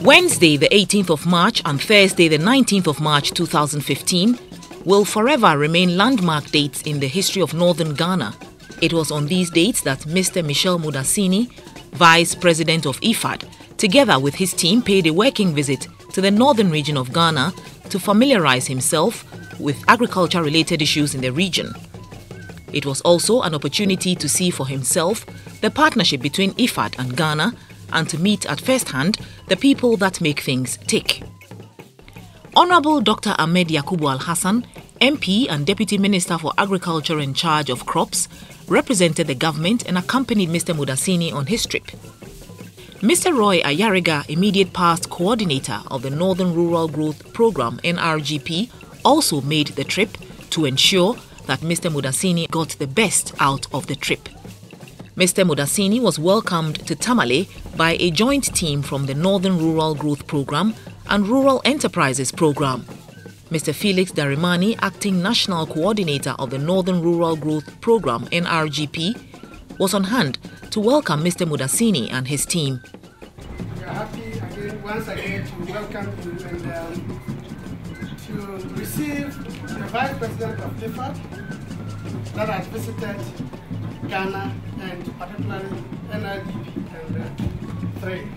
Wednesday, the 18th of March and Thursday, the 19th of March 2015 will forever remain landmark dates in the history of northern Ghana. It was on these dates that Mr. Michel Modasini, Vice President of IFAD, together with his team paid a working visit to the northern region of Ghana to familiarize himself with agriculture-related issues in the region. It was also an opportunity to see for himself the partnership between IFAD and Ghana and to meet at first hand the people that make things tick. Honorable Dr. Ahmed Yakubu Al-Hassan, MP and Deputy Minister for Agriculture in charge of crops, represented the government and accompanied Mr. Modasini on his trip. Mr. Roy Ayariga, immediate past coordinator of the Northern Rural Growth Programme (NRGP), also made the trip to ensure that Mr. Modasini got the best out of the trip. Mr. Modasini was welcomed to Tamale by a joint team from the Northern Rural Growth Programme and Rural Enterprises Programme. Mr. Felix Darimani, acting national coordinator of the Northern Rural Growth Programme (NRGP), was on hand to welcome Mr. Modasini and his team. We are happy once again to welcome you and to receive the Vice President of IFAD that has visited Ghana and particularly NRGP and trade.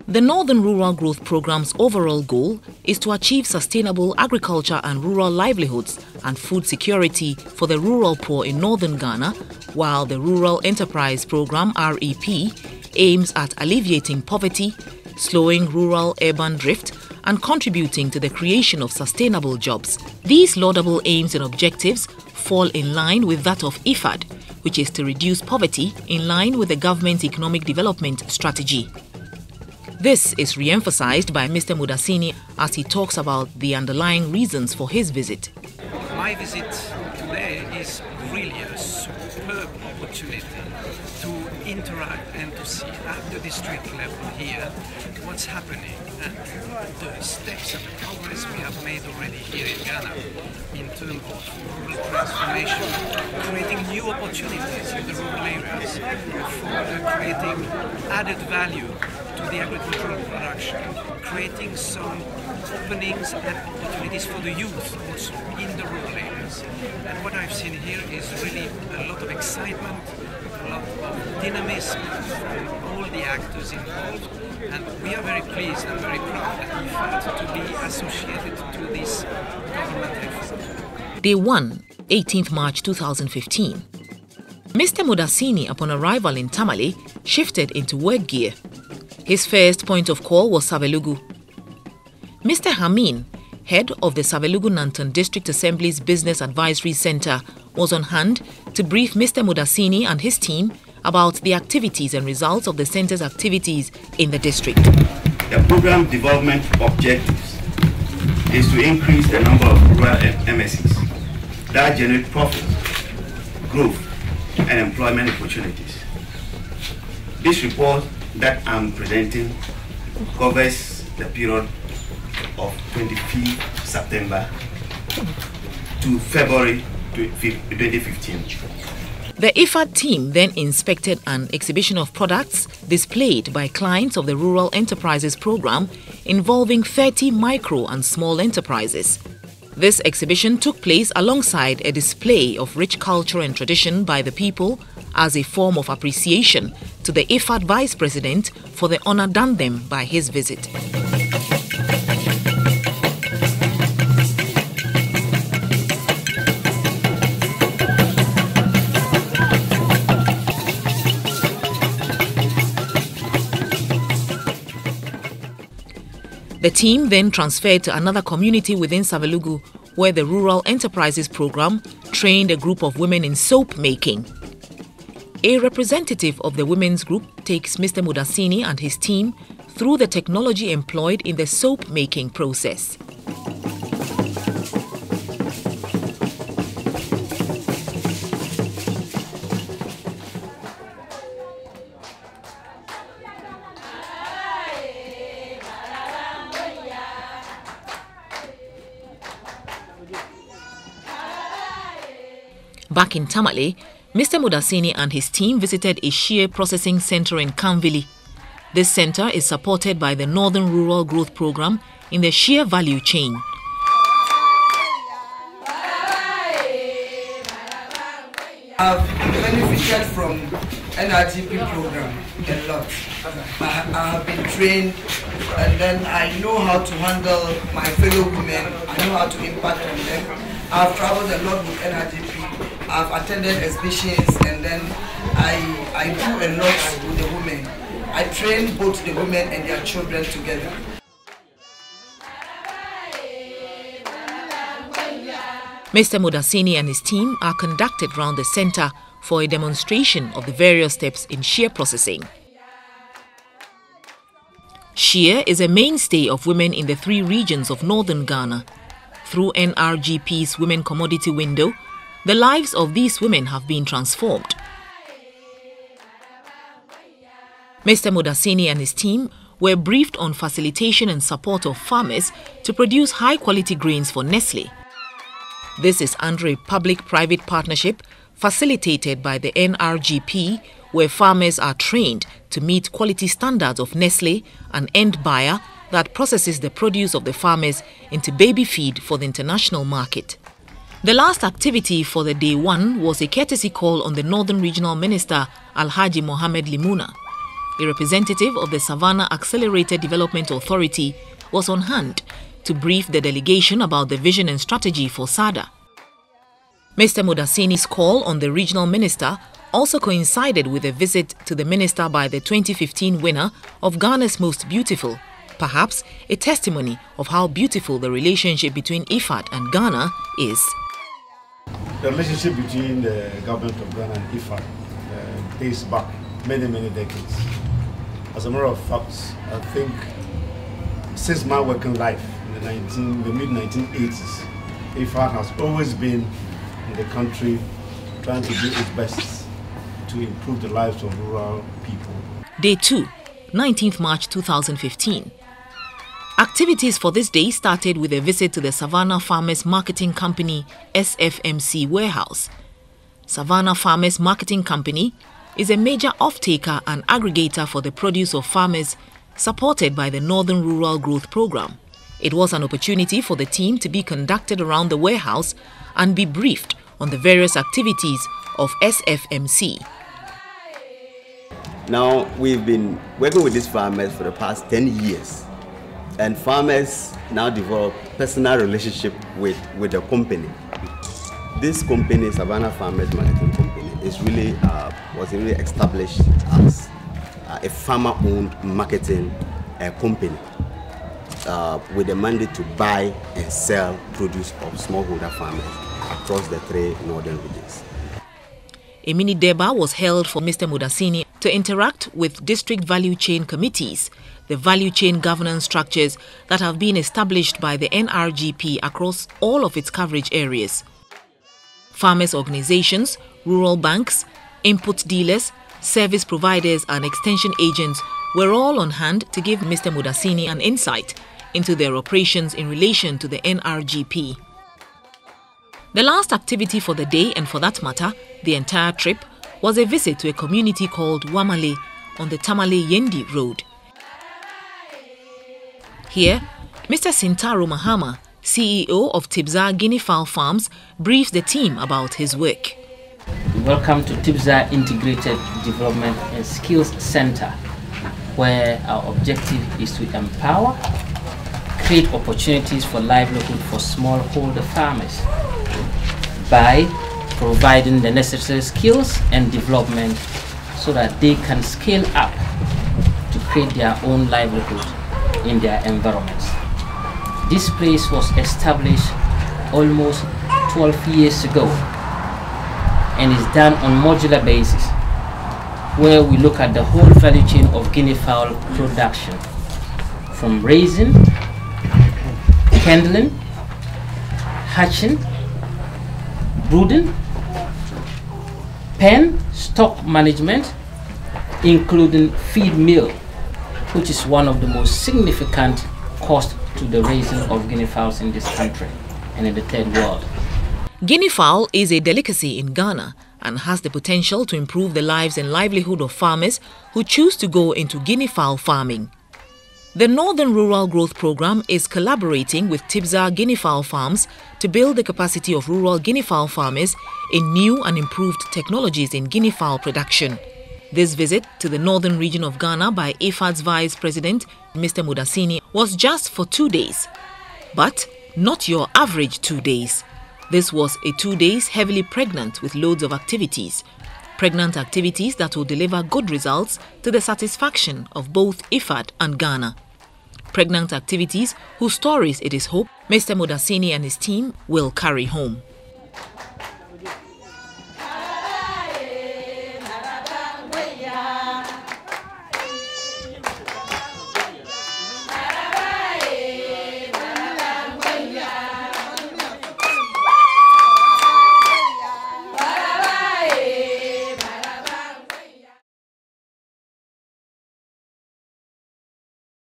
The Northern Rural Growth Programme's overall goal is to achieve sustainable agriculture and rural livelihoods and food security for the rural poor in northern Ghana, while the Rural Enterprise Programme (REP) aims at alleviating poverty, slowing rural-urban drift, and contributing to the creation of sustainable jobs. These laudable aims and objectives fall in line with that of IFAD, which is to reduce poverty in line with the government's economic development strategy. This is re-emphasized by Mr. Modasini as he talks about the underlying reasons for his visit. My visit today is really a superb opportunity to interact and to see at the district level here what's happening and the steps and the progress we have made already here in Ghana in terms of rural transformation, creating new opportunities in the rural areas, for creating added value to the agricultural production, creating some openings and opportunities for the youth also in the rural areas. And what I've seen here is really a lot of excitement, a lot of dynamism from all the actors involved, and we are very pleased and very proud and proud to be associated to this government effort. Day 1, 18th March 2015. Mr. Modasini, upon arrival in Tamale, shifted into work gear. His first point of call was Savelugu. Mr. Hamin, head of the Savelugu-Nanton District Assembly's Business Advisory Center, was on hand to brief Mr. Modasini and his team about the activities and results of the center's activities in the district. The program development objectives is to increase the number of rural MSCs that generate profit, growth, and employment opportunities. This report that I'm presenting covers the period of 25th September to February 2015. The IFAD team then inspected an exhibition of products displayed by clients of the Rural Enterprises Programme involving 30 micro and small enterprises. This exhibition took place alongside a display of rich culture and tradition by the people as a form of appreciation to the IFAD Vice President for the honour done them by his visit. The team then transferred to another community within Savelugu, where the Rural Enterprises Programme trained a group of women in soap making. A representative of the women's group takes Mr. Modasini and his team through the technology employed in the soap making process. Back in Tamale, Mr. Modasini and his team visited a shear processing center in Kanvili. This center is supported by the Northern Rural Growth Program in the shear value chain. I've benefited from NRGP program a lot. I have been trained, and then I know how to handle my fellow women. I know how to impact on them. I've traveled a lot with NRGP. I've attended exhibitions, and then I do a lot with the women. I train both the women and their children together. Mr. Modasini and his team are conducted round the center for a demonstration of the various steps in shear processing. Shear is a mainstay of women in the 3 regions of northern Ghana. Through NRGP's Women Commodity Window, the lives of these women have been transformed. Mr. Modasini and his team were briefed on facilitation and support of farmers to produce high-quality grains for Nestle. This is under a public-private partnership facilitated by the NRGP, where farmers are trained to meet quality standards of Nestle, an end buyer that processes the produce of the farmers into baby feed for the international market. The last activity for the day 1 was a courtesy call on the Northern Regional Minister Alhaji Mohammed Limuna. A representative of the Savannah Accelerated Development Authority was on hand to brief the delegation about the vision and strategy for SADA. Mr. Modasini's call on the regional minister also coincided with a visit to the minister by the 2015 winner of Ghana's Most Beautiful, perhaps a testimony of how beautiful the relationship between IFAD and Ghana is. The relationship between the government of Ghana and IFAD dates back many decades. As a matter of fact, I think since my working life in the mid-1980s, IFAD has always been in the country trying to do its best to improve the lives of rural people. Day 2, 19th March 2015. Activities for this day started with a visit to the Savannah Farmers Marketing Company SFMC warehouse. Savannah Farmers Marketing Company is a major off-taker and aggregator for the produce of farmers supported by the Northern Rural Growth Program. It was an opportunity for the team to be conducted around the warehouse and be briefed on the various activities of SFMC. Now, we've been working with these farmers for the past 10 years, and farmers now develop personal relationship with the company. This company, Savannah Farmers Marketing Company, was really established as a farmer-owned marketing company with the mandate to buy and sell produce of smallholder farmers across the 3 northern regions. A mini deba was held for Mr. Modasini to interact with district value chain committees, the value chain governance structures that have been established by the NRGP across all of its coverage areas. Farmers' organizations, rural banks, input dealers, service providers and extension agents were all on hand to give Mr. Modasini an insight into their operations in relation to the NRGP. The last activity for the day, and for that matter, the entire trip, was a visit to a community called Wamale on the Tamale-Yendi Road. Here, Mr. Sintaro Mahama, CEO of Tibza Guinea Fowl Farms, briefs the team about his work. Welcome to Tibza Integrated Development and Skills Center, where our objective is to empower, create opportunities for livelihood for smallholder farmers by providing the necessary skills and development so that they can scale up to create their own livelihood in their environments. This place was established almost 12 years ago and is done on modular basis. where we look at the whole value chain of guinea fowl production, from raising, handling, hatching, brooding, pen, stock management, including feed mill, which is one of the most significant costs to the raising of guinea fowls in this country and in the third world. Guinea fowl is a delicacy in Ghana and has the potential to improve the lives and livelihood of farmers who choose to go into guinea fowl farming. The Northern Rural Growth Programme is collaborating with Tibza Guinea Fowl Farms to build the capacity of rural guinea fowl farmers in new and improved technologies in guinea fowl production. This visit to the northern region of Ghana by IFAD's Vice President, Mr. Modasini, was just for 2 days. But not your average 2 days. This was a 2 days heavily pregnant with loads of activities. Pregnant activities that will deliver good results to the satisfaction of both IFAD and Ghana. Pregnant activities whose stories, it is hoped, Mr. Modasini and his team will carry home.